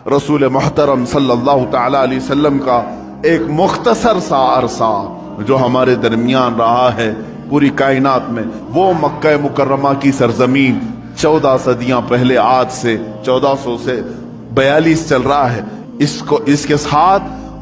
रसूल मोहतरम सल्लल्लाहु ताला अलैहि वसल्लम का एक मुख्तसर सा अरसा जो हमारे दरमियान रहा है पूरी कायनात में, वो मक्का मुकर्रमा की सरजमीन 14 सदियां पहले, आज से 1400 से 42 चल रहा है, इसके साथ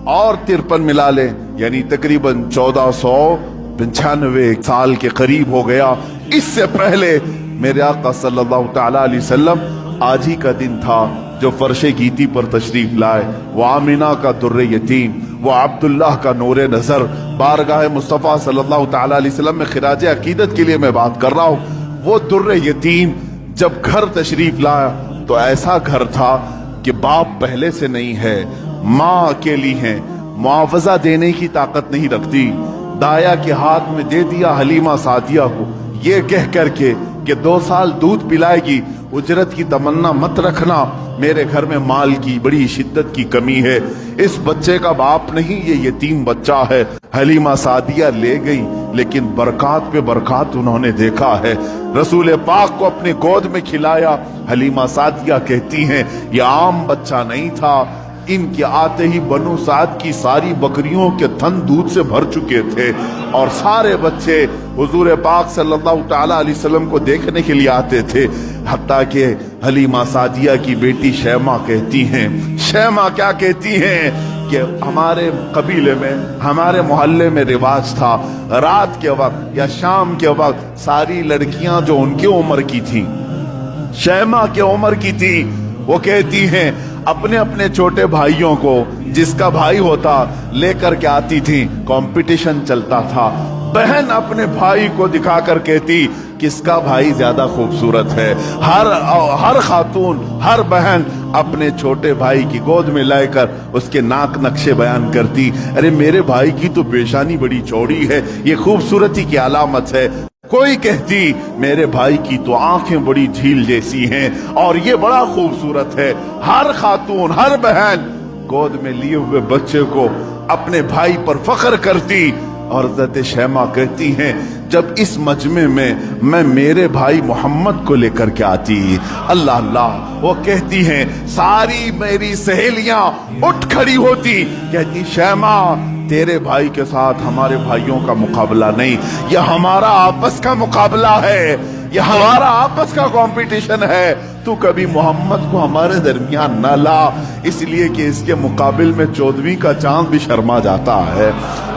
और 53 मिला ले यानी तकरीबन 1495 साल के करीब हो गया। इससे पहले मेरे आका सल्लल्लाहु ताला अलैहि वसल्लम आज ही का दिन था जो फर्शे गीती पर तशरीफ लाए। वो आमिना का दुर्रे यतीम, वो अब्दुल्लाह का नूरे नजर, बारगाह मुस्तफ़ा सल्लल्लाहु ताला अलैहि वसल्लम में खिराज अकीदत के लिए मैं बात कर रहा हूँ। वो दुर्रे यतीम जब घर तशरीफ लाया तो ऐसा घर था कि बाप पहले से नहीं है, माँ अकेली है, मुआवजा देने की ताकत नहीं रखती। दाया के हाथ में दे दिया हलीमा सादिया को, ये कह करके कि 2 साल दूध पिलाएगी, उजरत की तमन्ना मत रखना, मेरे घर में माल की बड़ी शिद्दत की कमी है। इस बच्चे का बाप नहीं, ये यतीम बच्चा है। हलीमा सादिया ले गई, लेकिन बरकात पे बरकात उन्होंने देखा है। रसूल पाक को अपने गोद में खिलाया। हलीमा सादिया कहती हैं ये आम बच्चा नहीं था, इनके आते ही बनु साद की सारी बकरियों के थन दूध से भर चुके थे और सारे बच्चे हुजूर पाक सल्लल्लाहु ताला अलैहि वसल्लम को देखने के लिए आते थे। हत्ता कि हलीमा सादिया की बेटी शैमा कहती हैं, शैमा क्या कहती हैं कि हमारे कबीले में, हमारे मोहल्ले में रिवाज था, रात के वक्त या शाम के वक्त सारी लड़कियां जो उनके उम्र की थी, शैमा के उम्र की थी, वो कहती हैं अपने अपने छोटे भाइयों को, जिसका भाई होता लेकर के आती थी, कंपटीशन चलता था। बहन अपने भाई को दिखाकर कहती किसका भाई ज्यादा खूबसूरत है। हर खातून, हर बहन अपने छोटे भाई की गोद में लाकर उसके नाक नक्शे बयान करती, अरे मेरे भाई की तो पेशानी बड़ी चौड़ी है, ये खूबसूरती की अलामत है। कोई कहती मेरे भाई की तो आंखें बड़ी झील जैसी हैं और ये बड़ा खूबसूरत है। हर खातून, हर बहन गोद में लिए हुए बच्चे को अपने भाई पर फख्र करती। और हज़रत शैमा कहती हैं जब इस मजमे में मैं मेरे भाई मोहम्मद को लेकर के आती, अल्लाह अल्लाह, वो कहती हैं सारी मेरी सहेलियां उठ खड़ी होती, कहती शैमा तेरे भाई के साथ हमारे भाइयों का मुकाबला नहीं, यह हमारा आपस का मुकाबला है, यह हमारा आपस का कंपटीशन है। तू कभी मोहम्मद को हमारे दरमियान न ला, इसलिए कि इसके मुकाबिल में 14वीं का चांद भी शर्मा जाता है।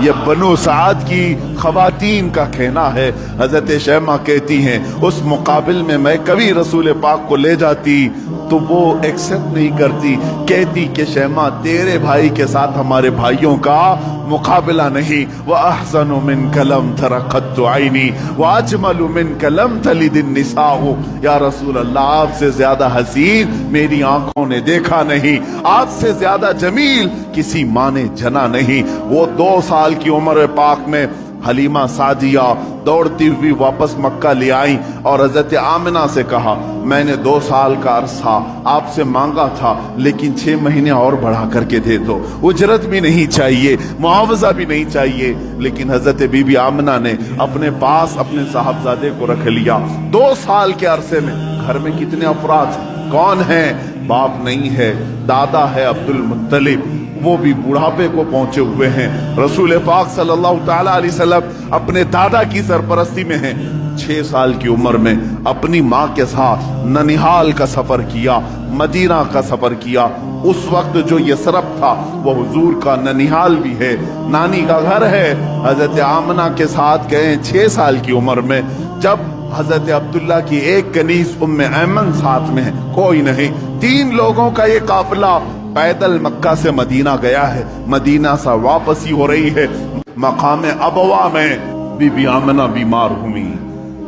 यह बनु साद की खवातीन का कहना है। हजरत शैमा कहती हैं उस मुकाबिल में मैं कभी रसूल पाक को ले जाती तो वो एक्सेप्ट नहीं करती, कहती कि शैमा तेरे भाई के साथ हमारे भाइयों का मुकाबला नहीं। व अहसनु मिन कलम तरक़त आईनी व अजमलु मिन कलम तलिदिन निसाउ, या रसूल अल्लाह आपसे ज्यादा हसीन मेरी आंखों ने देखा नहीं, आपसे ज्यादा जमील किसी माँ ने जना नहीं। वो 2 साल की उम्र पाक में हलीमा सादिया दौड़ती हुई वापस मक्का ले आई और हजरत आमिना से कहा मैंने 2 साल का अरसा आपसे मांगा था, लेकिन 6 महीने और बढ़ा करके दे दो, उजरत भी नहीं चाहिए, मुआवजा भी नहीं चाहिए। लेकिन हजरत बीबी आमिना ने अपने पास अपने साहबजादे को रख लिया। 2 साल के अरसे में घर में कितने अफराद, कौन है? बाप नहीं है, दादा है अब्दुल मुत्तलिब, वो भी बुढ़ापे को पहुंचे हुए हैं। रसूल पाक सल्लल्लाहु ताला अलैहि वसल्लम अपने दादा की सरपरस्ती में हैं। 6 साल की उम्र में अपनी माँ के साथ ननिहाल का सफर किया, मदीना का सफर किया। उस वक्त जो यसरब था वो हुजूर का ननिहाल भी है, नानी का घर है। हजरत आमना के साथ गए 6 साल की उम्र में, जब हजरत अब्दुल्ला की एक कनीज उम्मे ऐमन साथ में है, कोई नहीं, 3 लोगों का ये काफिला पैदल मक्का से मदीना गया है, मदीना से वापसी हो रही है। मकाम अबवा में बीबी आमिना बीमार हुई।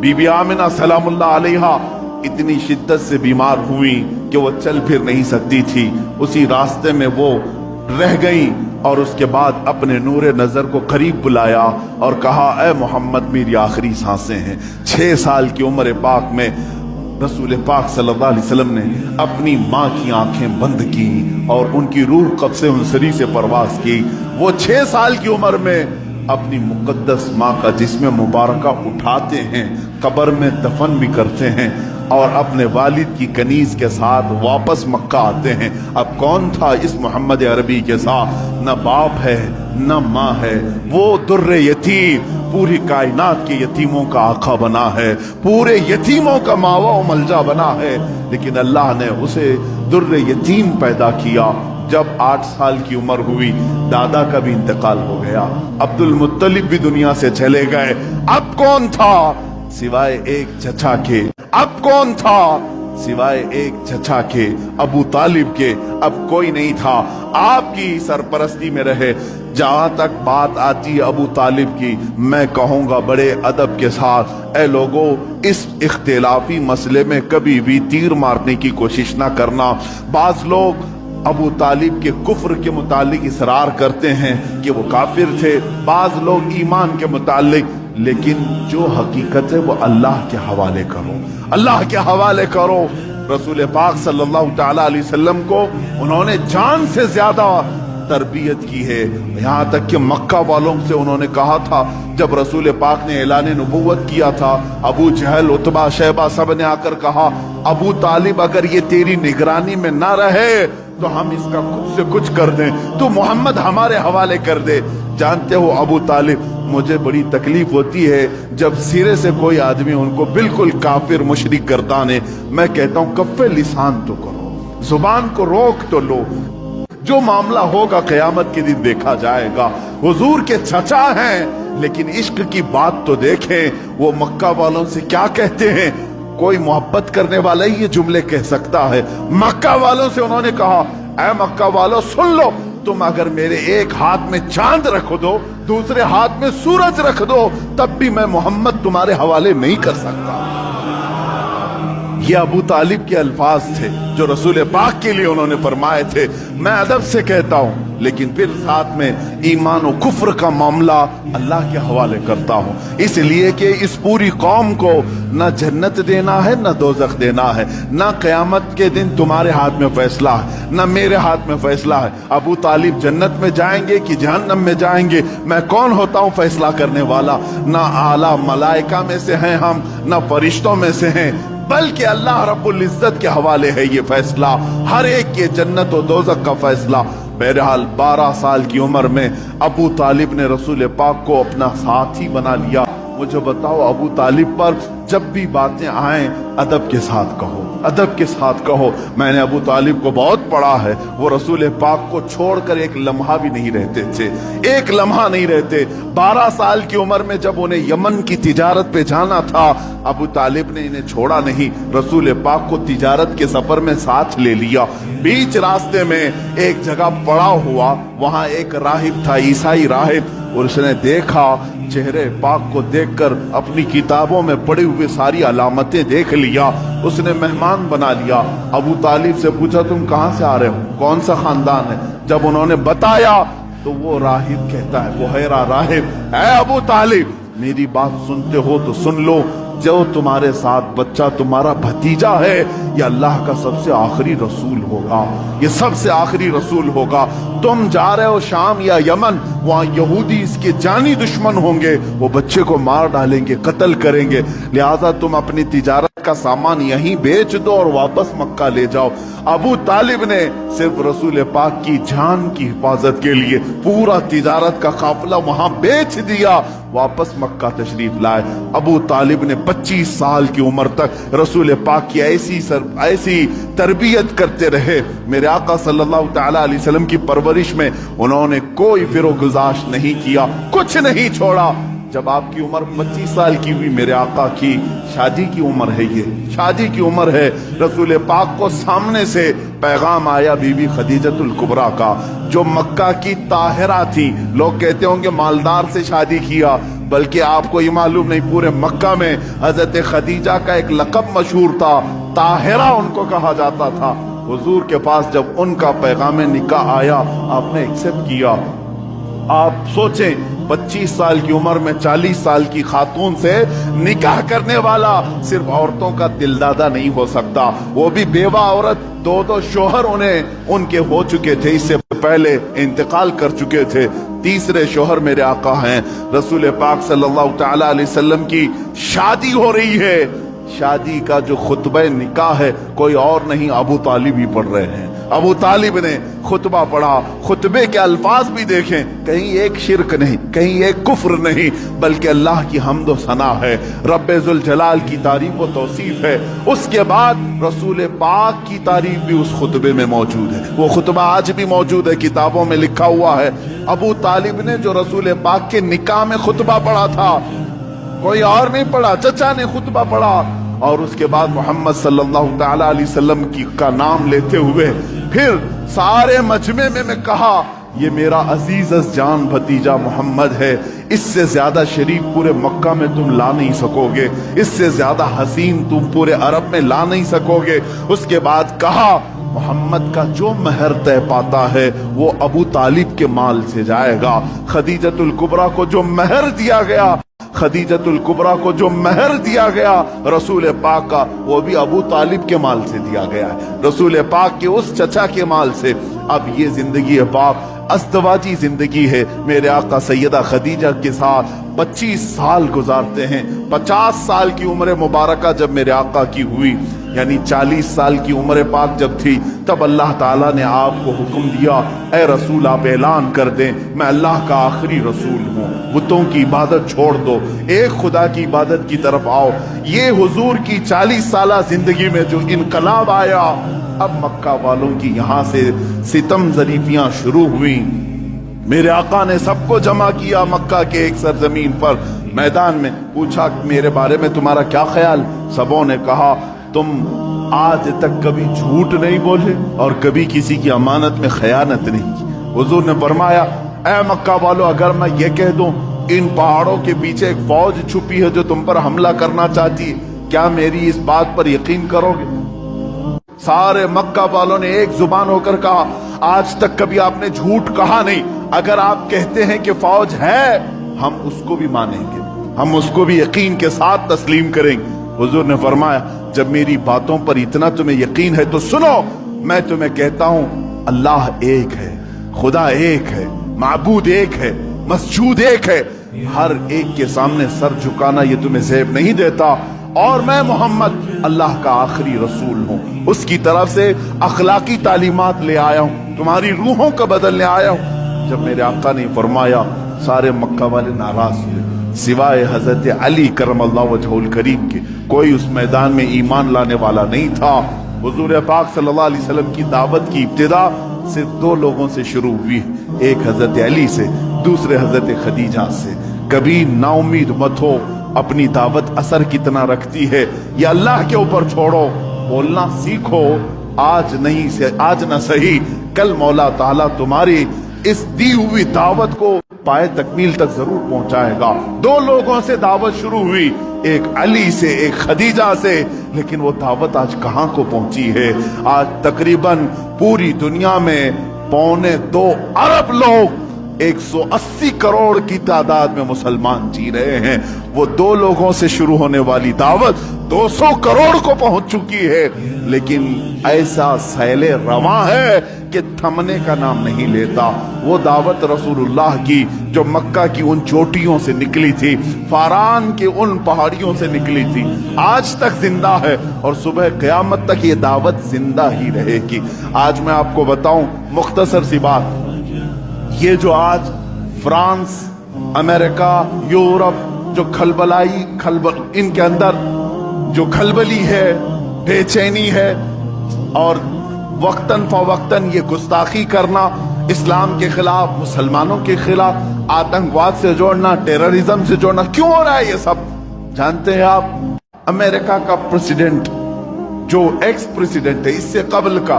बीबी आमिना सलामुल्लाह अलैहा इतनी शिद्दत से बीमार हुई कि वो चल फिर नहीं सकती थी, उसी रास्ते में वो रह गई और उसके बाद अपने नूरे नजर को करीब बुलाया और कहा ऐ मोहम्मद मेरी आखिरी सांसें हैं। 6 साल की उम्र पाक में रसूल पाक सल्लल्लाहु अलैहि वसल्लम ने अपनी माँ की आंखें बंद की और उनकी रूह कब्ज़े उनसरी से परवास की। वो 6 साल की उम्र में अपनी मुकद्दस माँ का जिस्म मुबारका उठाते हैं, कब्र में दफन भी करते हैं। اور اپنے والد کی کنیز کے ساتھ واپس مکہ آتے ہیں۔ اب کون تھا اس محمد عربی کے ساتھ؟ نہ باپ ہے نہ ماں ہے، وہ در یتیم، پوری کائنات کے یتیموں کا آقا بنا ہے، پورے یتیموں کا ماوا و ملجا بنا ہے، لیکن اللہ نے اسے در یتیم پیدا کیا۔ جب 8 سال کی عمر ہوئی دادا کا بھی انتقال ہو گیا، عبد المطلب بھی دنیا سے چلے گئے۔ اب کون تھا سوائے ایک چچا کے؟ اب کون تھا سوائے ایک چچا کے، ابو طالب کے؟ اب کوئی نہیں تھا۔ آپ کی سرپرستی میں رہے۔ جہاں تک بات آتی ہے ابو طالب کی، میں کہوں گا بڑے ادب کے ساتھ، اے لوگو اس اختلافی مسئلے میں کبھی بھی تیر مارنے کی کوشش نہ کرنا۔ بعض لوگ ابو طالب کے کفر کے متعلق اصرار کرتے ہیں کہ وہ کافر تھے، بعض لوگ ایمان کے متعلق، لیکن جو حقیقت ہے وہ اللہ کے حوالے کرو، اللہ کے حوالے کرو۔ رسول پاک صلی اللہ تعالی علیہ وسلم کو انہوں نے جان سے زیادہ تربیت کی ہے، یہاں تک کہ مکہ والوں سے انہوں نے کہا تھا، جب رسول پاک نے اعلان نبوت کیا تھا، ابو جہل، عتبہ، شیبہ سب نے آ کر کہا، ابو طالب اگر یہ تیری نگرانی میں نہ رہے تو ہم اس کا خود سے کچھ کر دیں، تو محمد ہمارے حوالے کر دے۔ جانتے ہو ابو طالب، مجھے بڑی تکلیف ہوتی ہے جب سرے سے کوئی آدمی ان کو بالکل کافر مشرک گردانے، میں کہتا ہوں کف لسان تو کرو، زبان کو روک تو لو، جو معاملہ ہوگا قیامت کے دن دیکھا جائے گا۔ حضور کے چچا ہیں لیکن عشق کی بات تو دیکھیں، وہ مکہ والوں سے کیا کہتے ہیں؟ کوئی محبت کرنے والا ہی یہ جملے کہہ سکتا ہے۔ مکہ والوں سے انہوں نے کہا، اے مکہ والوں سن لو، تم اگر میرے ایک ہاتھ میں چاند رکھ دو، دوسرے ہاتھ میں سورج رکھ دو، تب بھی میں محمد تمہارے حوالے نہیں کر سکتا۔ یہ ابو طالب کے الفاظ تھے جو رسول پاک کے لیے انہوں نے فرمائے تھے۔ میں ادب سے کہتا ہوں لیکن پھر ساتھ میں ایمان و کفر کا معاملہ اللہ کے حوالے کرتا ہوں، اس لیے کہ اس پوری قوم کو نہ جنت دینا ہے نہ دوزخ دینا ہے، نہ قیامت کے دن تمہارے ہاتھ میں فیصلہ ہے نہ میرے ہاتھ میں فیصلہ ہے۔ ابو طالب جنت میں جائیں گے کہ جہنم میں جائیں گے، میں کون ہوتا ہوں فیصلہ کرنے والا؟ نہ اعلیٰ ملائکہ میں سے ہیں ہم، نہ فرشتوں میں سے ہیں، بلکہ اللہ رب العزت کے حوالے ہے یہ فیصلہ، ہر ایک کے جنت و دوزخ کا فیصلہ۔ بہرحال 12 سال کی عمر میں ابو طالب نے رسول پاک کو اپنا ساتھی بنا لیا۔ مجھے بتاؤ ابو طالب پر جب بھی باتیں آئیں ادب کے ساتھ کہو، ادب کے ساتھ کہو۔ میں نے ابو طالب کو بہت پڑھا ہے، وہ رسول پاک کو چھوڑ کر ایک لمحہ بھی نہیں رہتے تھے، ایک لمحہ نہیں رہتے۔ 12 سال کی عمر میں جب انہیں یمن کی تجارت پہ جانا تھا، ابو طالب نے انہیں چھوڑا نہیں، رسول پاک کو تجارت کے سفر میں ساتھ لے لیا۔ بیچ راستے میں ایک جگہ پڑا ہوا، وہاں ایک راہب تھا، عیسائی راہب، اور اس نے دیکھا، چہرے پاک کو دیکھ کر اپنی کتابوں میں پڑے ہوئے ساری علامتیں دیکھ لیا، اس نے مہمان بنا لیا۔ ابو طالب سے پوچھا تم کہاں سے آ رہے ہو، کون سا خاندان ہے؟ جب انہوں نے بتایا تو وہ راہب کہتا ہے، بحیرہ راہب، اے ابو طالب میری بات سنتے ہو تو سن لو، جو تمہارے ساتھ بچہ تمہارا بھتیجا ہے یہ اللہ کا سب سے آخری رسول ہوگا، یہ سب سے آخری رسول ہوگا۔ تم جا رہے ہو شام یا یمن، وہاں یہودی اس کے جانی دشمن ہوں گے، وہ بچے کو مار ڈالیں گے، قتل کریں گے، لہٰذا تم اپنی تجارت کا سامان یہیں بیچ دو اور واپس مکہ لے جاؤ۔ ابو طالب نے صرف رسول پاک کی جان کی حفاظت کے لیے پورا تجارت کا قافلہ وہاں بیچ دیا، واپس مکہ تشریف لائے۔ ابو طالب نے 25 سال کی عمر تک رسول پاک کی ایسی تربیت کرتے رہے۔ میرے آقا صلی اللہ تعالی علیہ وسلم کی پرورش میں انہوں نے کوئی فرو گزاش نہیں کیا، کچھ نہیں چھوڑا۔ جب آپ کی عمر 25 سال کی ہوئی، میرے آقا کی شادی کی عمر ہے، یہ شادی کی عمر ہے، رسول پاک کو سامنے سے پیغام آیا بی بی خدیجۃ الکبریٰ کا، جو مکہ کی طاہرہ تھی۔ لوگ کہتے ہوں گے مالدار سے شادی کیا، بلکہ آپ کو یہ معلوم نہیں، پورے مکہ میں حضرت خدیجہ کا ایک لقب مشہور تھا، طاہرہ ان کو کہا جاتا تھا۔ حضور کے پاس جب ان کا پیغام نکاح آیا، آپ نے ایکسپٹ کیا۔ آپ سوچیں 25 سال کی عمر میں 40 سال کی خاتون سے نکاح کرنے والا صرف عورتوں کا دلدادہ نہیں ہو سکتا، وہ بھی بیوہ عورت، 2 شوہر ان کے ہو چکے تھے، اس سے پہلے انتقال کر چکے تھے۔ تیسرے شوہر میرے آقا ہیں، رسول پاک صلی اللہ تعالی علیہ وسلم کی شادی ہو رہی ہے، शादी का जो खुतबा निकाह है कोई और नहीं, अबू तालिब ही पढ़ रहे हैं। अबू तालिब ने खुतबा पढ़ा। खुतबे के अल्फाज भी देखें, कहीं एक शिरक नहीं, कहीं एक कुफ्र नहीं, बल्कि अल्लाह की हम्द व सना है, रब्बे जुल जलाल की तारीफ व तौसीफ है। उसके बाद रसूल पाक की तारीफ भी उस खुतबे में मौजूद है। वो खुतबा आज भी मौजूद है, किताबों में लिखा हुआ है। अबू तालिब ने जो रसूल पाक के निकाह में खुतबा पढ़ा था, कोई और नहीं पढ़ा, चचा ने खुतबा पढ़ा। और उसके बाद मोहम्मद सल्लल्लाहु तआला अलैहि वसल्लम की का नाम लेते हुए फिर सारे मजमे में मैं कहा, ये मेरा अजीज जान भतीजा मोहम्मद है, इससे ज्यादा शरीफ पूरे मक्का में तुम ला नहीं सकोगे, इससे ज्यादा हसीन तुम पूरे अरब में ला नहीं सकोगे। उसके बाद कहा, मोहम्मद का जो महर तय पाता है वो अबू तालिब के माल से जाएगा। खदीजतुल कुबरा को जो महर दिया गया, खदीजतुल कुबरा को जो महर दिया गया रसूल पाक का, वो भी अबू तालिब के माल से दिया गया है, रसूल पाक के उस चचा के माल से। अब ये जिंदगी है पाक, अस्तवाजी जिंदगी है। मेरे आका सैयदा खदीजा के साथ 25 साल गुजारते हैं। 50 साल की उम्र मुबारका जब मेरे आका की हुई, यानी 40 साल की उम्र पाक जब थी, तब अल्लाह ताला ने आपको हुक्म दिया, ए रसूल आप ऐलान कर दें, मैं अल्लाह का आखिरी रसूल हूँ, बुतों की इबादत छोड़ दो, एक खुदा की इबादत की तरफ आओ। ये हुजूर की 40 साल जिंदगी में जो इनकलाब आया, अब मक्का वालों की यहाँ से सितम जरीफियां शुरू हुई। मेरे आका ने सबको जमा किया मक्का के एक सरजमीन पर, मैदान में पूछा, मेरे बारे में तुम्हारा क्या ख्याल? सबों ने कहा, तुम आज तक कभी झूठ नहीं बोले और कभी किसी की अमानत में खयानत नहीं की। हुजूर ने फरमाया, ऐ मक्का वालों, अगर मैं ये कह दूं इन पहाड़ों के पीछे एक फौज छुपी है जो तुम पर हमला करना चाहती है, क्या मेरी इस बात पर यकीन करोगे? सारे मक्का वालों ने एक जुबान होकर कहा, आज तक कभी आपने झूठ कहा नहीं, अगर आप कहते हैं कि फौज है, हम उसको भी मानेंगे, हम उसको भी यकीन के साथ तस्लीम करेंगे। हुजूर ने फरमाया, जब मेरी बातों पर इतना तुम्हें यकीन है तो सुनो, मैं तुम्हें कहता हूं, अल्लाह एक है, खुदा एक है, माबूद एक है, मसजूद एक है, हर एक के सामने सर झुकाना ये तुम्हें ज़ेब नहीं देता, और मैं मोहम्मद अल्लाह का आखिरी रसूल हूँ, उसकी तरफ से अखलाकी तालीमात ले आया हूँ, तुम्हारी रूहों को बदलने आया हूँ। जब मेरे आका ने फरमाया, सारे मक्का वाले नाराज हुए, सिवाय हजरत अली करमल्लाहु वजहुल करीम के कोई उस मैदान में ईमान लाने वाला नहीं था। हुजूर पाक सल्लल्लाहु अलैहि वसल्लम की दावत की इब्तिदा सिर्फ 2 लोगों से शुरू हुई, एक हजरत अली से, दूसरे हजरत खदीजा से। कभी नाउमीद मत हो, अपनी दावत असर कितना रखती है ये अल्लाह के ऊपर छोड़ो, बोलना सीखो, आज नहीं से आज न सही, कल मौला ताला तुम्हारी इस दी हुई दावत को पाए तकमील तक जरूर पहुंचाएगा। 2 लोगों से दावत शुरू हुई, एक अली से, एक खदीजा से, लेकिन वो दावत आज कहां को पहुंची है? आज तकरीबन पूरी दुनिया में 2.25 अरब लोग, 180 करोड़ की तादाद में मुसलमान जी रहे हैं। वो 2 लोगों से शुरू होने वाली दावत 200 करोड़ को पहुंच चुकी है, लेकिन ऐसा सैले रवां है कि थमने का नाम नहीं लेता। वो दावत रसूलुल्लाह की जो मक्का की उन चोटियों से निकली थी, फारान के उन पहाड़ियों से निकली थी, आज तक जिंदा है और सुबह क़यामत तक ये दावत जिंदा ही रहेगी। आज मैं आपको बताऊं मुख्तसर सी बात, ये जो आज फ्रांस, अमेरिका, यूरोप जो इनके अंदर जो खलबली है, बेचैनी है और वक्तन फवक्तन ये गुस्ताखी करना, इस्लाम के खिलाफ, मुसलमानों के खिलाफ, आतंकवाद से जोड़ना, टेररिज्म से जोड़ना, क्यों हो रहा है ये सब? जानते हैं आप, अमेरिका का प्रेसिडेंट जो एक्स प्रेसिडेंट है इससे कबल का,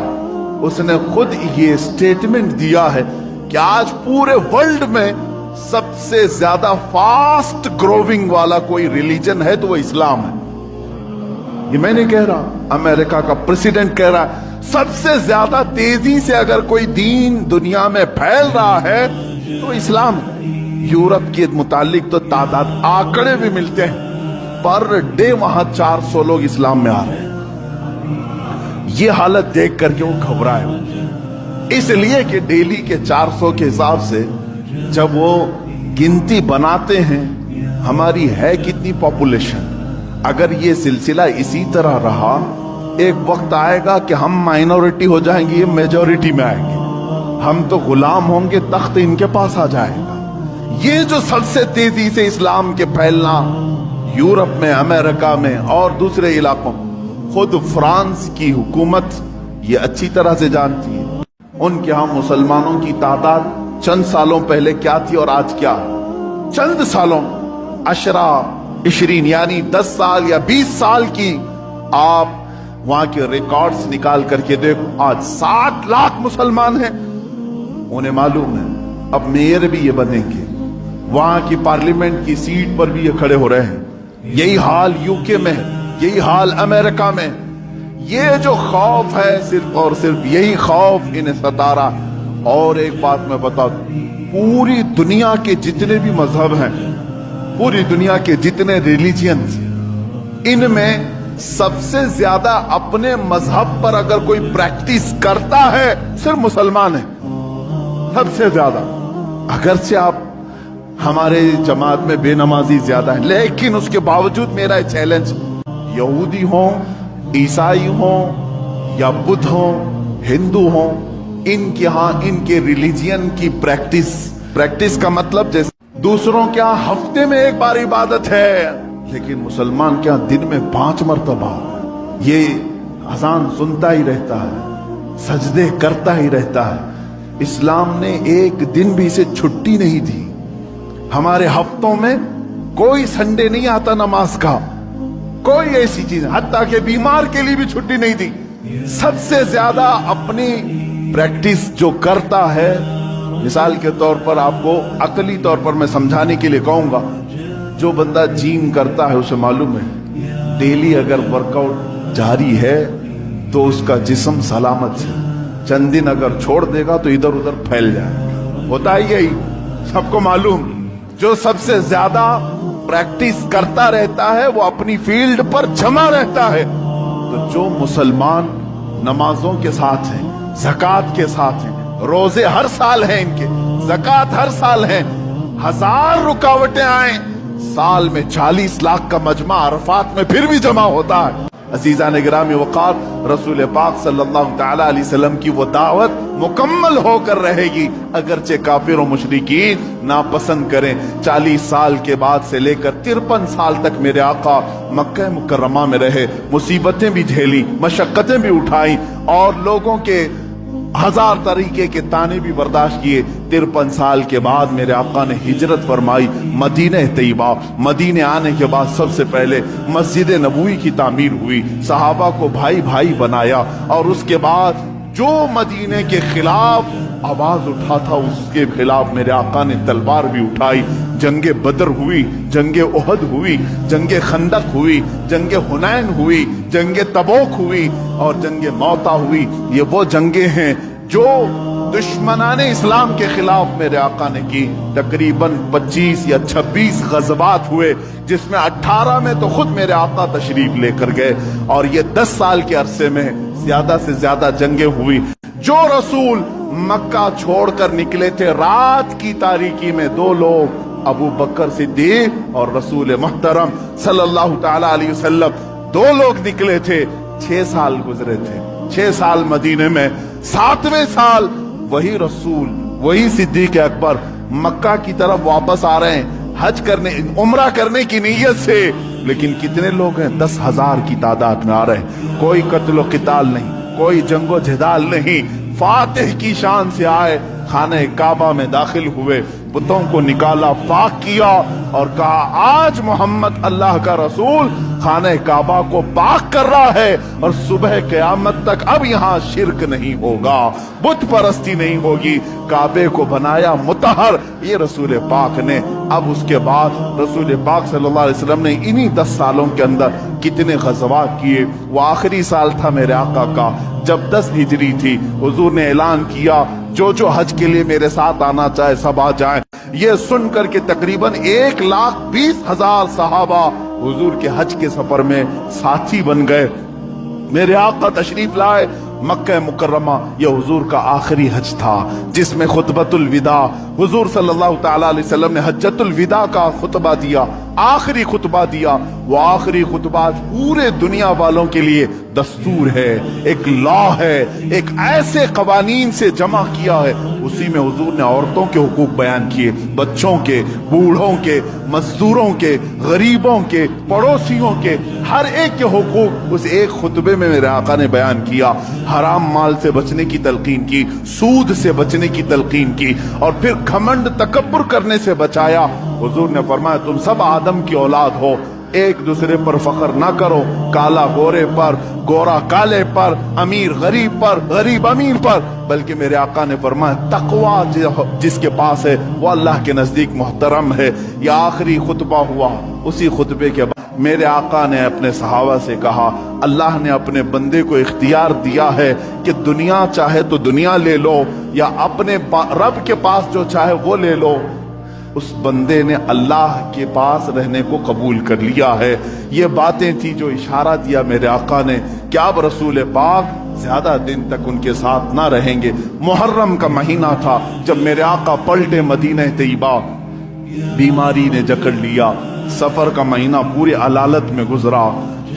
उसने खुद ये स्टेटमेंट दिया है कि आज पूरे वर्ल्ड में सबसे ज्यादा फास्ट ग्रोविंग वाला कोई रिलीजन है तो वो इस्लाम है। ये मैं नहीं कह रहा, अमेरिका का प्रेसिडेंट कह रहा है। सबसे ज्यादा तेजी से अगर कोई दीन दुनिया में फैल रहा है तो इस्लाम है। यूरोप के मुतालिक तो तादाद आंकड़े भी मिलते हैं, पर डे वहां 400 लोग इस्लाम में आ रहे हैं। ये हालत देख करके वो घबराए, इसलिए कि डेली के 400 के हिसाब से जब वो गिनती बनाते हैं, हमारी है कितनी पॉपुलेशन, اگر یہ سلسلہ اسی طرح رہا ایک وقت آئے گا کہ ہم مائنورٹی ہو جائیں گے، یہ میجورٹی میں آئیں گے، ہم تو غلام ہوں گے، تخت ان کے پاس آ جائے گا۔ یہ جو سب سے تیزی سے اسلام کے پھیلنا یورپ میں، امریکہ میں اور دوسرے علاقوں میں، خود فرانس کی حکومت یہ اچھی طرح سے جانتی ہے۔ ان کے ہاں مسلمانوں کی تعداد چند سالوں پہلے کیا تھی اور آج کیا ہے؟ چند سالوں 20 یعنی 10 سال یا 20 سال کی آپ وہاں کے ریکارڈز نکال کر کے دیکھو، آج 60 لاکھ مسلمان ہیں۔ انہیں معلوم ہے اب میئر بھی یہ بنیں گے، وہاں کی پارلیمنٹ کی سیٹ پر بھی یہ کھڑے ہو رہے ہیں۔ یہی حال UK میں ہے، یہی حال امریکہ میں۔ یہ جو خوف ہے صرف اور صرف یہی خوف انہیں ستا رہا۔ اور ایک بات میں بتا دوں، پوری دنیا کے جتنے بھی مذہب ہیں، پوری دنیا کے جتنے ریلیجنز، ان میں سب سے زیادہ اپنے مذہب پر اگر کوئی پریکٹس کرتا ہے صرف مسلمان ہے، سب سے زیادہ۔ اگرچہ آپ ہمارے جماعت میں بے نمازی زیادہ ہے، لیکن اس کے باوجود میرا چیلنج، یہودی ہوں، عیسائی ہوں یا بدھ ہوں، ہندو ہوں، ان کے ہاں ان کے ریلیجین کی پریکٹس کا مطلب جیسے دوسروں کے ہاں ہفتے میں ایک بار عبادت ہے، لیکن مسلمان کے ہاں دن میں 5 مرتبہ یہ اذان سنتا ہی رہتا ہے، سجدے کرتا ہی رہتا ہے۔ اسلام نے ایک دن بھی اسے چھٹی نہیں دی۔ ہمارے ہفتوں میں کوئی سنڈے نہیں آتا نماز کا، کوئی ایسی چیز، حتیٰ کہ بیمار کے لیے بھی چھٹی نہیں دی۔ سب سے زیادہ اپنی پریکٹس جو کرتا ہے، مثال کے طور پر آپ کو عقلی طور پر میں سمجھانے کے لیے کہوں گا، جو بندہ جیم کرتا ہے اسے معلوم ہے ڈیلی اگر ورک آؤٹ جاری ہے تو اس کا جسم سلامت ہے، چند دن اگر چھوڑ دے گا تو ادھر ادھر پھیل جائے، ہوتا ہی یہی، سب کو معلوم۔ جو سب سے زیادہ پریکٹس کرتا رہتا ہے وہ اپنی فیلڈ پر جمع رہتا ہے۔ تو جو مسلمان نمازوں کے ساتھ ہیں، زکوٰۃ کے ساتھ ہیں، روزے ہر سال ہیں ان کے، زکوٰۃ ہر سال ہیں، 1000 رکاوٹیں آئیں، سال میں 40 لاکھ کا مجمع عرفات میں پھر بھی جمع ہوتا ہے۔ عزیزان گرامی وقار، رسول پاک صلی اللہ تعالی علیہ وسلم کی وہ دعوت مکمل ہو کر رہے گی، اگرچہ کافر و مشرکین ناپسند کریں۔ 40 سال کے بعد سے لے کر 53 سال تک میرے آقا مکہ مکرمہ میں رہے، مصیبتیں بھی جھیلی، مشقتیں بھی اٹھائیں اور لوگوں کے 1000 طریقے کے تانے بھی برداشت کیے۔ 53 سال کے بعد میرے آقا نے ہجرت فرمائی مدینہ طیبہ۔ مدینہ آنے کے بعد سب سے پہلے مسجد نبوی کی تعمیر ہوئی، صحابہ کو بھائی بھائی بنایا، اور اس کے بعد جو مدینہ کے خلاف آواز اٹھا تھا اس کے خلاف میرے آقا نے تلوار بھی اٹھائی۔ جنگ بدر ہوئی، جنگ احد ہوئی، جنگ خندق ہوئی، جنگ حنین ہوئی، جنگ تبوک ہوئی اور جنگ موتا ہوئی۔ یہ وہ جنگیں ہیں جو دشمنان اسلام کے خلاف میرے آقا نے کی۔ تقریباً 25 یا 26 غزوات ہوئے، جس میں 18 میں تو خود میرے آقا تشریف لے کر گئے، اور یہ 10 سال کے عرصے میں زیادہ سے زیادہ جنگیں ہوئی۔ جو رسول مکہ چھوڑ کر نکلے تھے رات کی تاریکی میں، 2 لوگ، ابو بکر صدیق اور رسول محترم صلی اللہ تعالی علیہ وسلم، 2 لوگ نکلے تھے۔ 6 سال گزرے تھے، 6 سال مدینے میں، 7ویں سال وہی رسول، وہی صدیق اکبر مکہ کی طرف واپس آ رہے ہیں، حج کرنے، عمرہ کرنے کی نیت سے۔ لیکن کتنے لوگ ہیں؟ 10,000 کی تعداد میں آ رہے ہیں، کوئی قتل و قتال نہیں، کوئی جنگ و جدال نہیں، فاتح کی شان سے آئے، خانہ کعبہ میں داخل ہوئے، بتوں کو نکالا، پاک کیا اور کہا آج محمد اللہ کا رسول خانہ کعبہ کو پاک کر رہا ہے، اور صبح قیامت تک اب یہاں شرک نہیں ہوگا، بت پرستی نہیں ہوگی، کعبے کو بنایا مطہر یہ رسول پاک نے۔ اب اس کے بعد رسول پاک صلی اللہ علیہ وسلم نے انہی 10 سالوں کے اندر کتنے غزوات کیے۔ وہ آخری سال تھا میرے آقا کا جب 10 ہجری تھی، حضور نے اعلان کیا جو حج کے لیے میرے ساتھ آنا چاہے سب آ جائیں۔ یہ سن کر کے تقریباً 1,20,000 صحابہ حضور کے حج کے سفر میں ساتھی بن گئے۔ میرے آقا تشریف لائے، मक्का मुकर्रमा ये हुजूर का आखिरी हज था, जिसमें खुतबतुल विदा हुजूर सल्लल्लाहु तआला अलैहि वसल्लम ने हज्जतुल विदा का खुतबा दिया, आखिरी खुतबा दिया। वो आखिरी खुतबा पूरे दुनिया वालों के लिए दस्तूर है, एक लॉ है, एक ऐसे कवानीन से जमा किया है। उसी में हुजूर ने औरतों के हुकूक बयान किए, बच्चों के, बूढ़ों के, मजदूरों के, गरीबों के, पड़ोसियों के, हर एक के हुकूक उस एक खुतबे में मेरे आका ने बयान किया। हराम माल से बचने की तलकीन की, सूद से बचने की तलकीन की, और फिर घमंड तकब्बुर करने से बचाया। हुजूर ने फरमाया तुम सब आदम की औलाद हो, एक दूसरे पर फख्र ना करो, काला गोरे पर, गोरा काले पर, अमीर गरीब पर, गरीब अमीर पर, बल्कि मेरे आका ने फरमाया तकवा जिसके पास है वो अल्लाह के नजदीक मोहतरम है। यह आखिरी खुतबा हुआ। उसी खुतबे के बाद मेरे आका ने अपने सहाबा से कहा, अल्लाह ने अपने बंदे को इख्तियार दिया है कि दुनिया चाहे तो दुनिया ले लो, या अपने रब के पास जो चाहे वो ले लो। उस बंदे ने अल्लाह के पास रहने को कबूल कर लिया है। ये बातें थी जो इशारा दिया मेरे आका ने कि अब रसूल पाक ज्यादा दिन तक उनके साथ ना रहेंगे। मुहर्रम का महीना था जब मेरे आका पलटे मदीना तैयबा, बीमारी ने जकड़ लिया। सफर का महीना पूरी अलालत में गुजरा।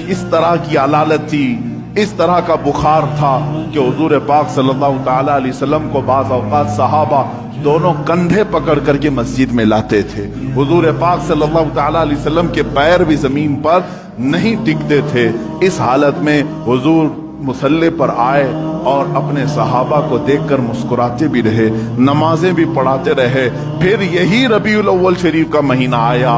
इस तरह की अलालत थी, इस तरह का बुखार था कि हुजूर पाक सल्लल्लाहु तआला अलैहि वसल्लम को बाज़ औक़ात सहाबा दोनों कंधे पकड़ करके मस्जिद में लाते थे। हुजूर पाक सल्लल्लाहु तआला अलैहि वसल्लम के पैर भी जमीन पर नहीं टिकते थे। इस हालत में हुजूर मुसल्ले पर आए और अपने सहाबा को देखकर मुस्कुराते भी रहे, नमाजें भी पढ़ाते रहे। फिर यही रबीउल अव्वल शरीफ का महीना आया।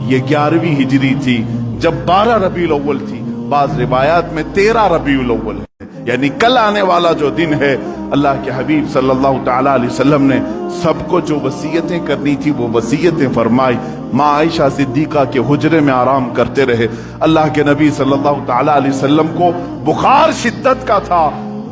ये 11वीं हिजरी थी, जब 12 रबीउल अव्वल थी। बाज रिवायात में 13 रबीउल अव्वल है, यानी कल आने वाला जो दिन है। अल्लाह के हबीब सल्लल्लाहु तआला अलैहि वसल्लम ने सबको जो वसीयतें करनी थी वो वसीयतें फरमाई। माँ आयशा सिद्दीका के हुजरे में आराम करते रहे। अल्लाह के नबी सल्लल्लाहु तआला अलैहि वसल्लम को बुखार शिद्दत का था,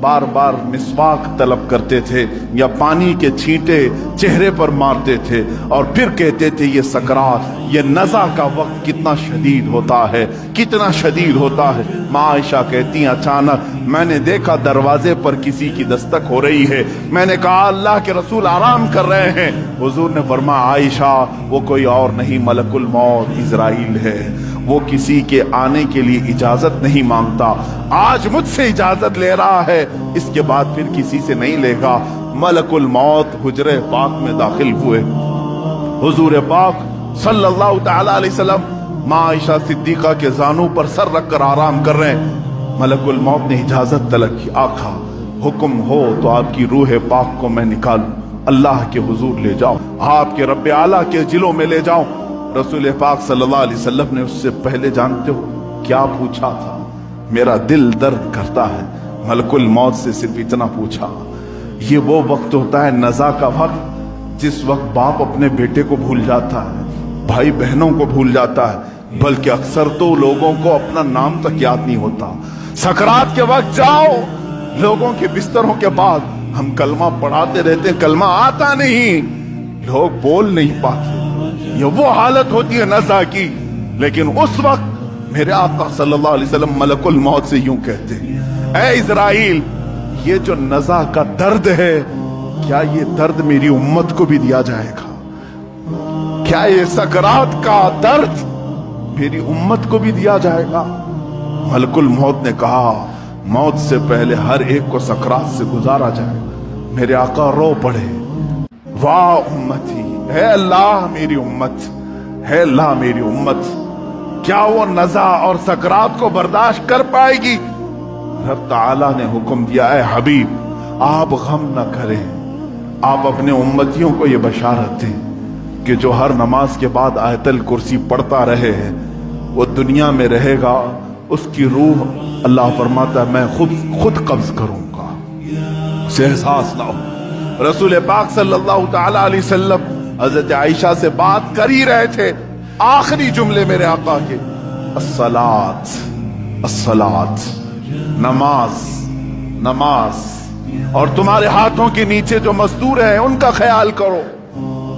बार बार मिसवाक तलब करते थे या पानी के छींटे चेहरे पर मारते थे और फिर कहते थे ये सकरात, ये नज़ा का वक्त कितना शदीद होता है, कितना शदीद होता है। माँ आयशा कहती हैं अचानक मैंने देखा दरवाजे पर किसी की दस्तक हो रही है। मैंने कहा अल्लाह के रसूल आराम कर रहे हैं। हुजूर ने फरमाया आयशा वो कोई और नहीं मलकुल मौत इज़राइल है, वो किसी के आने के लिए इजाजत नहीं मांगता। आज मुझसे इजाजत ले रहा है, इसके बाद फिर किसी से नहीं लेगा। मलकुल मौत हुजरे पाक में दाखिल हुए। हुजूर पाक सल्लल्लाहु तआला अलैहि वसल्लम माँ आयशा सिद्दीका के जानू पर सर रखकर आराम कर रहे हैं। मलकुल मौत ने इजाजत तलब की, आका हुक्म हो तो आपकी रूह पाक को मैं निकालूं, अल्लाह के हुजूर ले जाओ, आपके रब्बे आला के जिलों में ले जाऊं। रसूल पाक सल्लल्लाहु अलैहि वसल्लम ने उससे पहले जानते हो क्या पूछा था? मेरा दिल दर्द करता है। मलकुल मौत से सिर्फ इतना पूछा, ये वो वक्त होता है नज़ा का वक्त, जिस वक्त बाप अपने बेटे को भूल जाता है, भाई बहनों को भूल जाता है, बल्कि अक्सर तो लोगों को अपना नाम तक याद नहीं होता। सकरात के वक्त जाओ, लोगों के बिस्तरों के बाद हम कलमा पढ़ाते रहते, कलमा आता नहीं, लोग बोल नहीं पाते। ये वो हालत होती है नज़ा की। लेकिन उस वक्त मेरे आका सल्लल्लाहु अलैहि वसल्लम मलकुल मौत से यूं कहते हैं, ऐ इज़राइल, ये जो नज़ा का दर्द है, क्या ये दर्द मेरी उम्मत को भी दिया जाएगा? क्या ये सकरात का दर्द मेरी उम्मत को भी दिया जाएगा? मलकुल मौत ने कहा, मौत से पहले हर एक को सकरात से गुजारा जाएगा। मेरे आका रो पड़े, वाह उम्मती, है अल्लाह मेरी उम्मत, है अल्लाह मेरी उम्मत, क्या वो नज़ा और सकरात को बर्दाश्त कर पाएगी? रब ताला ने हुक्म दिया, है हबीब आप गम न करें, आप अपने उम्मतियों को ये बशारत दें कि जो हर नमाज के बाद आयतल कुर्सी पढ़ता रहे वो दुनिया में रहेगा, उसकी रूह अल्लाह फरमाता है मैं खुद कब्ज करूंगा। उसे एहसास ना हो। रसूल पाक सल्लल्लाहु तआला अलैहि वसल्लम हजरत आयशा से बात कर ही रहे थे, आखिरी जुमले मेरे आका के, अस्सलात अस्सलात, नमाज नमाज, और तुम्हारे हाथों के नीचे जो मजदूर हैं उनका ख्याल करो।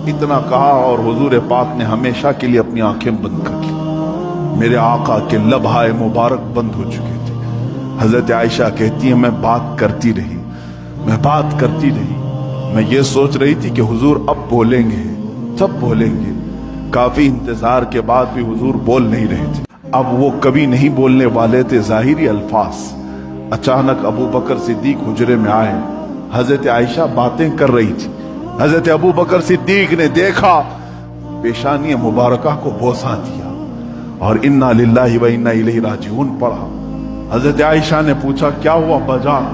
इतना कहा और हुजूर पाक ने हमेशा के लिए अपनी आंखें बंद कर ली। मेरे आका के लबहाए मुबारक बंद हो चुके थे। حضرت عائشہ کہتی ہیں میں بات کرتی رہی، میں یہ سوچ رہی تھی کہ حضور اب بولیں گے، تب بولیں گے۔ کافی انتظار کے بعد بھی حضور بول نہیں رہے تھے۔ اب وہ کبھی نہیں بولنے والے تھے ظاہری الفاظ۔ اچانک ابو بکر صدیق حجرے میں آئے، حضرت عائشہ باتیں کر رہی تھی۔ حضرت ابو بکر صدیق نے دیکھا، پیشانی مبارکہ کو بوسہ دیا اور انا للہ و انا الیہ راجعون پڑھا۔ حضرت عائشہ نے پوچھا کیا ہوا بجان؟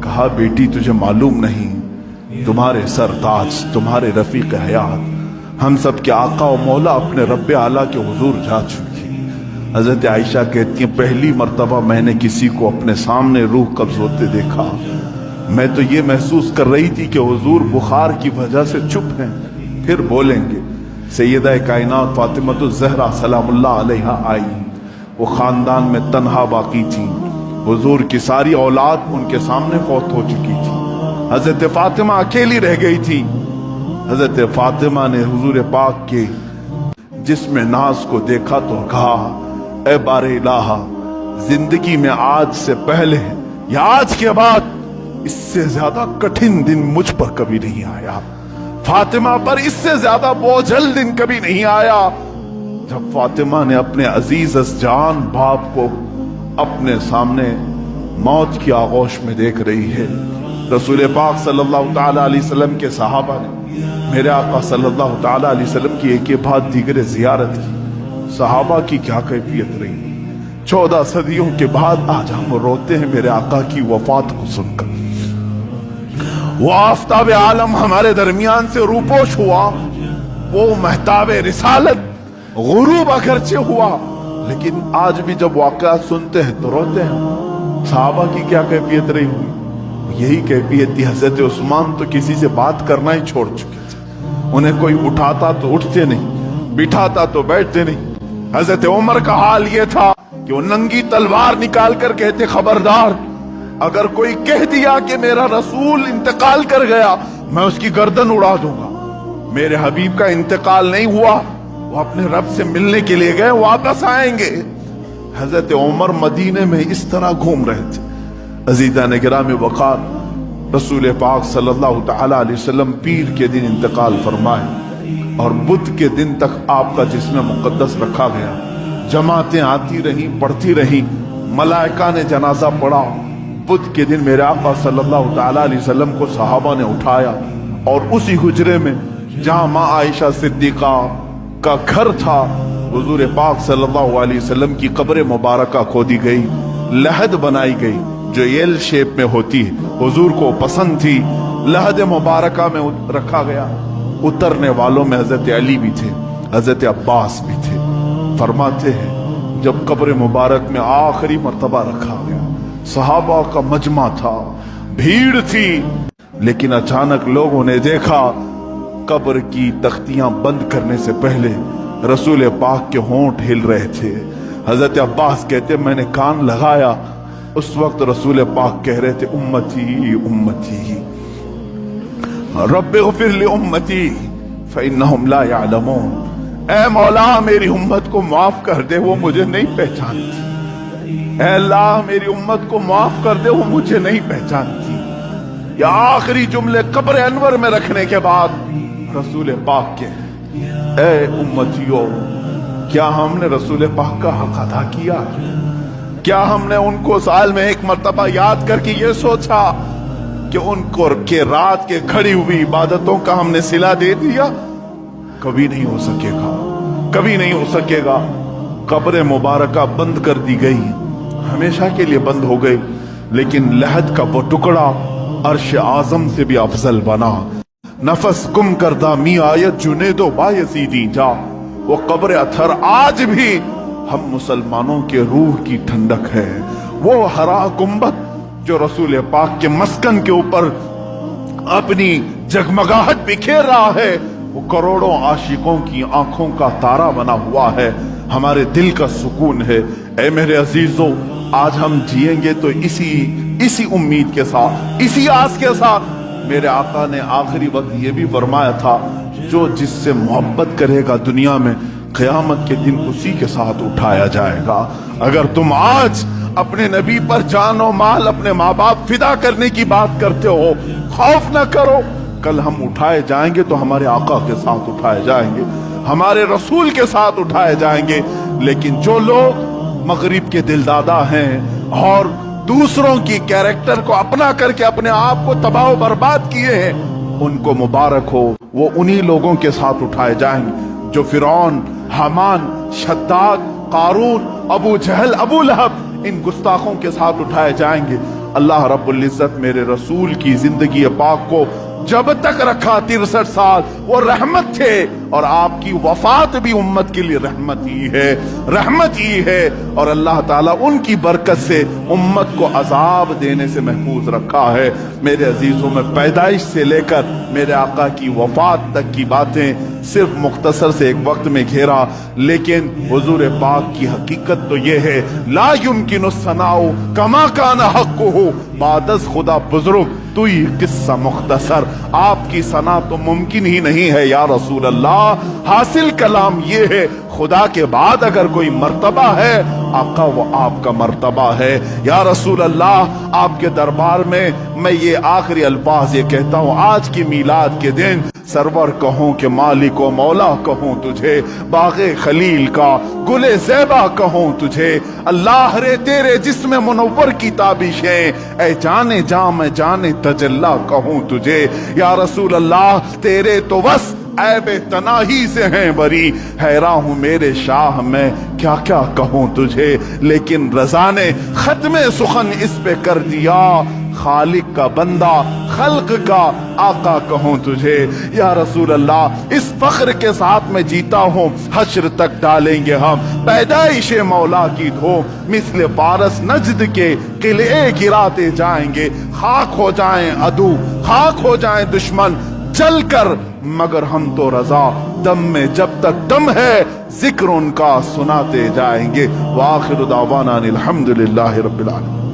کہا بیٹی تجھے معلوم نہیں، تمہارے سرتاج، تمہارے رفیق حیات، ہم سب کے آقا و مولا اپنے رب اعلیٰ کے حضور جا چکی۔ حضرت عائشہ کہتی ہیں پہلی مرتبہ میں نے کسی کو اپنے سامنے روح قبض ہوتے دیکھا، میں تو یہ محسوس کر رہی تھی کہ حضور بخار کی وجہ سے چپ ہیں، پھر بولیں گے۔ سیدہ کائنات فاطمہ الزہرا سلام اللہ علیہا آئی، وہ خاندان میں تنہا باقی تھی، حضور کی ساری اولاد ان کے سامنے فوت ہو چکی تھی، حضرت فاطمہ اکیلی رہ گئی تھی۔ حضرت فاطمہ نے حضور پاک کے جسم ناز کو دیکھا تو کہا اے بار الہ، زندگی میں آج سے پہلے یا آج کے بعد اس سے زیادہ کٹھن دن مجھ پر کبھی نہیں آیا، فاطمہ پر اس سے زیادہ بوجھل دن کبھی نہیں آیا۔ جب فاطمہ نے اپنے عزیز از جان باپ کو اپنے سامنے موت کی آغوش میں دیکھ رہی ہے، رسول پاک صلی اللہ تعالی علیہ وسلم کے صحابہ نے میرے آقا صلی اللہ تعالی علیہ وسلم کی ایک بعد دیگر زیارت کی۔ صحابہ کی کیا کیفیت رہی؟ 14 صدیوں کے بعد آج ہم روتے ہیں میرے آقا کی وفات کو سن کر۔ وہ آفتاب عالم ہمارے درمیان سے روپوش ہوا، وہ مہتاب رسالت غروب اگرچہ ہوا، لیکن آج بھی جب واقعات سنتے ہیں تو روتے ہیں۔ صحابہ کی کیا کیفیت رہی ہوئی؟ یہی کیفیت تھی۔ حضرت عثمان تو کسی سے بات کرنا ہی چھوڑ چکے تھے، انہیں کوئی اٹھاتا تو اٹھتے نہیں، بٹھاتا تو بیٹھتے نہیں۔ حضرت عمر کا حال یہ تھا کہ وہ ننگی تلوار نکال کر کہتے خبردار، اگر کوئی کہہ دیا کہ میرا رسول انتقال کر گیا میں اس کی گردن اڑا دوں گا۔ میرے حبیب کا انتقال نہیں ہوا، وہ اپنے رب سے ملنے کے لیے گئے، واپس آئیں گے۔ حضرت عمر مدینے میں اس طرح گھوم رہے تھے۔ عزیزان گرامی وقار، رسول پاک صلی اللہ تعالی علیہ وسلم پیر کے دن انتقال فرمائے اور بدھ کے دن تک آپ کا جسم مقدس رکھا گیا۔ جماعتیں آتی رہیں، پڑھتی رہیں، ملائکہ نے جنازہ پڑھا۔ بدھ کے دن میرے آقا صلی اللہ تعالی علیہ وسلم کو صحابہ نے اٹھایا اور اسی حجرے میں جہاں ماں عائشہ صدیقہ کا گھر تھا، حضور پاک صلی اللہ علیہ وسلم کی قبر مبارکہ کھودی گئی، لحد بنائی گئی جو ایل شیپ میں ہوتی ہے، حضور کو پسند تھی، لحد مبارکہ میں رکھا گیا۔ اترنے والوں میں حضرت علی بھی تھے، حضرت عباس بھی تھے۔ فرماتے ہیں جب قبر مبارک میں آخری مرتبہ رکھا گیا، صحابہ کا مجمع تھا، بھیڑ تھی، لیکن اچانک لوگوں نے دیکھا قبر کی تختیاں بند کرنے سے پہلے رسول پاک کے ہونٹ ہل رہے تھے۔ حضرت عباس کہتے میں نے کان لگایا، اس وقت رسول پاک کہہ رہے تھے امتی امتی رب اغفر لامتی فانہم لا یعلمون، اے مولا میری امت کو معاف کر دے، وہ مجھے نہیں پہچانتی۔ اے اللہ میری امت کو معاف کر دے، وہ مجھے نہیں پہچانتی۔ یہ آخری جملے قبر انور میں رکھنے کے بعد رسول پاک کے اے امتیوں، کیا ہم نے رسول پاک کا حق ادا کیا؟ کیا ہم نے ان کو سال میں ایک مرتبہ یاد کر کے یہ سوچا کہ ان کو کہ رات کے کھڑی ہوئی عبادتوں کا ہم نے صلہ دے دیا؟ کبھی نہیں ہو سکے گا، کبھی نہیں ہو سکے گا۔ قبر مبارکہ بند کر دی گئی، ہمیشہ کے لیے بند ہو گئی، لیکن لحد کا وہ ٹکڑا عرش اعظم سے بھی افضل بنا۔ نفس گم کردہ می آیت جنید و بایزیدی جا، وہ قبر اطہر آج بھی ہم مسلمانوں کے روح کی ٹھنڈک ہے۔ وہ ہرا گنبد جو رسول پاک کے مسکن کے اوپر اپنی جگمگاہٹ بکھیر رہا ہے، وہ کروڑوں عاشقوں کی آنکھوں کا تارا بنا ہوا ہے، ہمارے دل کا سکون ہے۔ اے میرے عزیزوں، آج ہم جیئیں گے تو اسی امید کے ساتھ، اسی آس کے ساتھ۔ میرے آقا نے آخری وقت یہ بھی فرمایا تھا جو جس سے محبت کرے گا دنیا میں، قیامت کے دن اسی کے ساتھ اٹھایا جائے گا۔ اگر تم آج अपने नबी पर जान और माल, अपने माँ बाप फिदा करने की बात करते हो। खौफ न करो, कल हम उठाए जाएंगे तो हमारे आका के साथ उठाए जाएंगे, हमारे रसूल के साथ उठाए जाएंगे। लेकिन जो लोग मगरिब के दिलदादा हैं और दूसरों की कैरेक्टर को अपना करके अपने आप को तबाह बर्बाद किए हैं, उनको मुबारक हो, वो उन्हीं लोगों के साथ उठाए जाएंगे जो फिरौन, हामान, शद्दाद, कारून, अबू जहल, अबू लहब, इन गुस्ताखों के साथ उठाए जाएंगे। अल्लाह रब्बुल इज्जत मेरे रसूल की जिंदगी पाक को जब तक रखा 63 साल वो रहमत थे, और आपकी वफात भी उम्मत के लिए रहमत ही है, रहमत ही है। और अल्लाह ताला उनकी बरकत से उम्मत को अजाब देने से महफूज रखा है। मेरे अजीजों में पैदाइश से लेकर मेरे आका की वफात तक की बातें सिर्फ मुख्तसर से एक वक्त में घेरा, लेकिन हुजूर पाक की हकीकत तो ये है, ला युमकिनु सनाउ कमा काना हक़्क़ुहु, बादस खुदा बुजुर्ग तू ही किस्सा मुख्तसर, आपकी सना तो मुमकिन ही नहीं है या रसूल अल्लाह। हासिल कलाम ये है, खुदा के बाद अगर कोई मर्तबा है आका वो आपका मर्तबा है या रसूल अल्लाह। आपके दरबार में मैं ये आखिरी अल्फाज ये कहता हूँ, आज की मीलाद के दिन सरवर कहूँ कि मालिक व मौला कहूँ तुझे, बाग़े खलील का गुले ज़ेबा कहूँ तुझे, अल्लाह रे तेरे जिस्म मुनव्वर की ताबिशें, ऐ जाने जा मैं जाने तजल्ला कहूँ तुझे या रसूल अल्लाह। तेरे तो बस ऐबे तनाही से हैं बरी, हैरान हूँ मेरे शाह मैं क्या क्या कहूँ तुझे। लेकिन रज़ा ने खत्मे सुखन इस पे कर दिया, खालिक का बंदा खल्क का आका कहूँ तुझे या रसूल अल्लाह। इस फख्र के साथ मैं जीता हूँ, हश्र तक डालेंगे हम पैदाइश मौला की धो, मिस्ल पारस नजद के किले गिराते जाएंगे। खाक हो जाएं अदू, खाक हो जाएं दुश्मन जल कर, मगर हम तो रजा दम में जब तक दम है जिक्र उनका सुनाते जाएंगे। व आखिर दावाना अनिल हम्दुलिल्लाहि रब्बिल आलमीन।